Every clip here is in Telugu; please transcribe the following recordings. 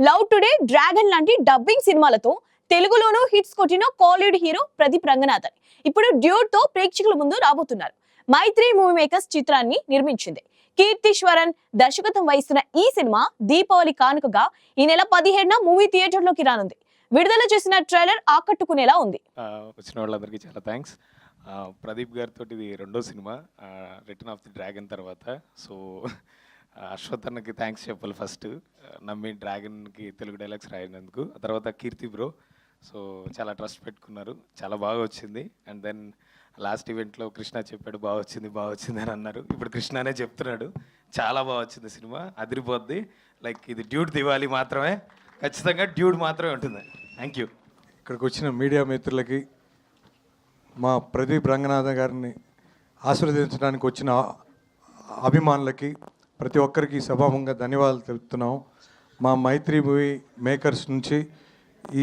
లవ్ టుడే, డ్రాగన్ లాంటి డబ్బింగ్ సినిమాలతో తెలుగులోనూ హిట్స్ కొట్టిన కాలీవుడ్ హీరో ప్రదీప్ రంగనాథన్ ఇప్పుడు డ్యూట్ తో ప్రేక్షకుల ముందు రాబోతున్నారు. మైత్రి మూవీ మేకర్స్ చిత్రాన్ని నిర్మించింది. కీర్తిశ్వరన్ దర్శకత్వం వహిస్తున్న ఈ సినిమా దీపావళి కానుకగా ఈ నెల 17న మూవీ థియేటర్ లోకి రానుంది. విడుదల చేసిన ట్రైలర్ ఆకట్టుకునేలా ఉంది. వచ్చిన వాళ్ళందరికీ చాలా థ్యాంక్స్. ప్రదీప్ గారితో ఇది రెండో cinema return of the dragon తర్వాత. సో అశ్వత్ అన్నకి థ్యాంక్స్ చెప్పాలి ఫస్ట్, నమ్మి డ్రాగన్కి తెలుగు డైలాగ్స్ రాయినందుకు. ఆ తర్వాత కీర్తి బ్రో, సో చాలా ట్రస్ట్ పెట్టుకున్నారు, చాలా బాగా వచ్చింది. అండ్ దెన్ లాస్ట్ ఈవెంట్లో కృష్ణ చెప్పాడు బాగా వచ్చింది అని అన్నారు. ఇప్పుడు కృష్ణనే చెప్తున్నాడు చాలా బాగా వచ్చింది సినిమా, అదిరిపోద్ది. లైక్ ఇది డ్యూడ్ దివాలి మాత్రమే, ఖచ్చితంగా డ్యూడ్ మాత్రమే ఉంటుంది. Thank you. ఇక్కడికి వచ్చిన మీడియా మిత్రులకి, మా ప్రదీప్ రంగనాథన్ గారిని ఆశీర్వదించడానికి వచ్చిన అభిమానులకి ప్రతి ఒక్కరికి సభాముఖంగా ధన్యవాదాలు తెలుపుతున్నాం. మా మైత్రి మూవీ మేకర్స్ నుంచి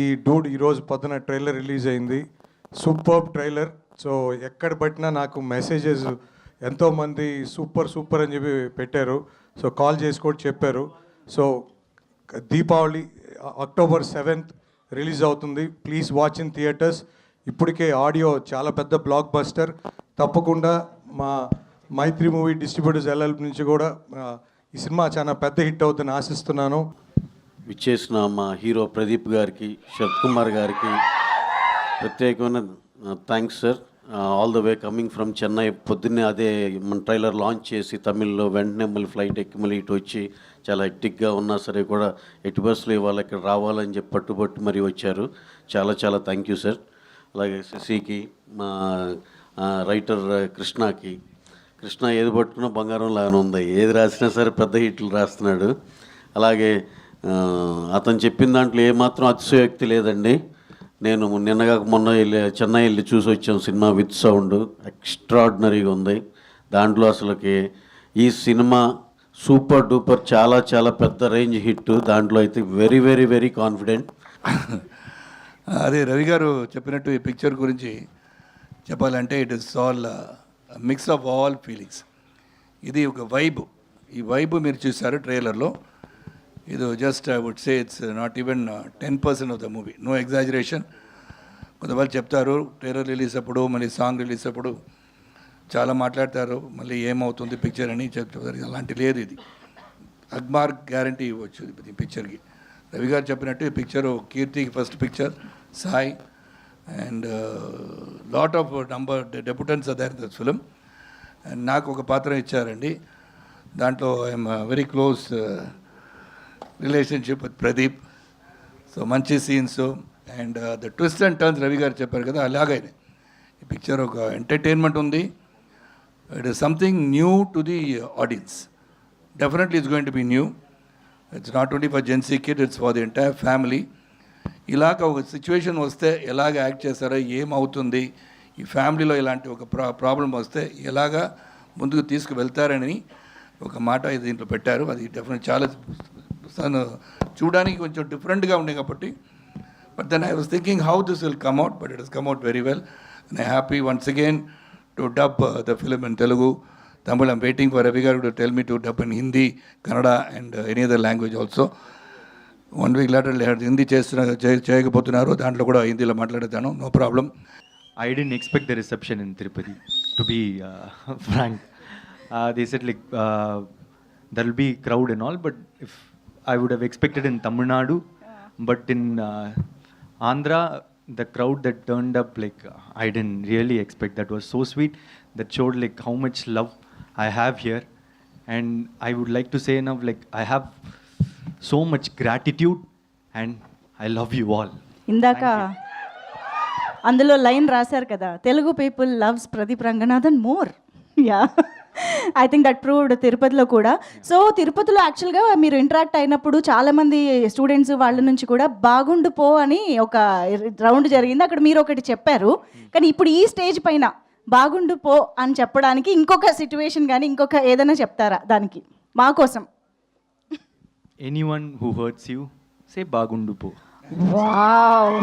ఈ డూడ్ ఈరోజు పొద్దున ట్రైలర్ రిలీజ్ అయింది. Super trailer. సో ఎక్కడ పట్టినా నాకు మెసేజెస్ ఎంతోమంది సూపర్ అని చెప్పి పెట్టారు. సో కాల్ చేసి కూడా చెప్పారు. So Deepavali October 7th release అవుతుంది. Please watch in theatres. ఇప్పటికే ఆడియో చాలా పెద్ద బ్లాక్ బస్టర్. తప్పకుండా మా మైత్రి మూవీ డిస్ట్రిబ్యూటర్స్ ఎల్ఎల్పి నుంచి కూడా ఈ సినిమా చాలా పెద్ద హిట్ అవుతుందని ఆశిస్తున్నాను. విచ్చేసిన మా హీరో ప్రదీప్ గారికి, శరత్ కుమార్ గారికి ప్రత్యేకమైన thanks sir. All the way coming from Chennai. పొద్దున్నే అదే మన ట్రైలర్ లాంచ్ చేసి తమిళ్లో వెంటనే మళ్ళీ ఫ్లైట్ ఎక్కి మళ్ళీ ఇటు వచ్చి చాలా హెక్టిక్గా ఉన్నా సరే కూడా ఎటు బస్సులో ఇవాళ ఇక్కడ రావాలని చెప్పి పట్టుబట్టి మరీ వచ్చారు. చాలా థ్యాంక్ యూ సార్. అలాగే శశికి, మా రైటర్ కృష్ణ ఏది పట్టుకున్నా బంగారం లాగానే ఉంది, ఏది రాసినా సరే పెద్ద హిట్లు రాస్తున్నాడు. అలాగే అతను చెప్పిన దాంట్లో ఏమాత్రం అతిశయోక్తి లేదండి. నేను నిన్నగా మొన్న చెన్నై వెళ్ళి చూసి వచ్చాను సినిమా విత్ సౌండ్. ఎక్స్ట్రాడినరీగా ఉంది. దాంట్లో అసలుకి ఈ సినిమా సూపర్ డూపర్ చాలా పెద్ద రేంజ్ హిట్. దాంట్లో అయితే వెరీ కాన్ఫిడెంట్. అదే రవి గారు చెప్పినట్టు ఈ పిక్చర్ గురించి చెప్పాలంటే it is all mix of all feelings. ఇది ఒక వైబ్. ఈ వైబ్ మీరు చూసారు ట్రైలర్లో. ఇది just I would say it's not even 10% of the movie, no exaggeration. కొంతమంది చెప్తారు ట్రైలర్ రిలీజ్ అప్పుడు, మళ్ళీ సాంగ్ రిలీజ్ అప్పుడు చాలా మాట్లాడతారు, మళ్ళీ ఏమవుతుంది పిక్చర్ అని చెప్తారు. అలాంటి లేదు. ఇది అగ్మార్ గ్యారంటీ ఇవ్వచ్చు ఈ పిక్చర్కి. రవి గారు చెప్పినట్టు ఈ పిక్చరు కీర్తికి first picture, Sai and lot of number debutants are there in this film. And నాకు ఒక పాత్ర ఇచ్చారండి. దాంట్లో I'm very close relationship with Pradeep. So మంచి scenes and the twist and turns Ravi garu చెప్పారు కదా, అలాగైనా ఈ పిక్చర్ ఒక ఎంటర్టైన్మెంట్ ఉంది. It is something new to the audience. Definitely it's going to be new. It's not only for Gen Z kid, it's for the entire family. ఇలాగ ఒక సిచ్యువేషన్ వస్తే ఎలాగ యాక్ట్ చేస్తారో, ఏమవుతుంది ఈ ఫ్యామిలీలో, ఇలాంటి ఒక ప్రాబ్లం వస్తే ఎలాగా ముందుకు తీసుకువెళ్తారని ఒక మాట దీంట్లో పెట్టారు. అది డెఫినెట్ చాలా చూడడానికి కొంచెం డిఫరెంట్గా ఉండే కాబట్టి. But then I was thinking how this will come out, but it has come out very well. And I happy once again to dub the film in Telugu, Tamil. I'm waiting for Ravi garu to tell me to dub in Hindi, Kannada and any other language also. 1 week later Hindi చేయకపోతున్నారు, దాంట్లో కూడా హిందీలో మాట్లాడతాను, no problem. I didn't expect the reception in Tirupati, to be frank. They said like there will be crowd and all, but if I would have expected in Tamil Nadu, but in Andhra, the crowd that turned up, like I didn't really expect. That was so sweet. That showed like how much love I have here, and I would like to say now, like I have so much gratitude and I love you all. ఇందాక అందులో లైన్ రాశారు కదా, Telugu people loves Pradeep Ranganathan more. Yeah, I think that proved తిరుపతిలో కూడా. సో తిరుపతిలో యాక్చువల్గా మీరు ఇంటరాక్ట్ అయినప్పుడు చాలామంది స్టూడెంట్స్ వాళ్ళ నుంచి కూడా బాగుండు పో అని ఒక రౌండ్ జరిగింది. అక్కడ మీరు ఒకటి చెప్పారు. కానీ ఇప్పుడు ఈ స్టేజ్ పైన బాగుండు పో అని చెప్పడానికి ఇంకొక సిచ్యువేషన్ కానీ ఇంకొక ఏదైనా చెప్తారా దానికి మా కోసం? Anyone who hurts you, say bagundu po. Wow.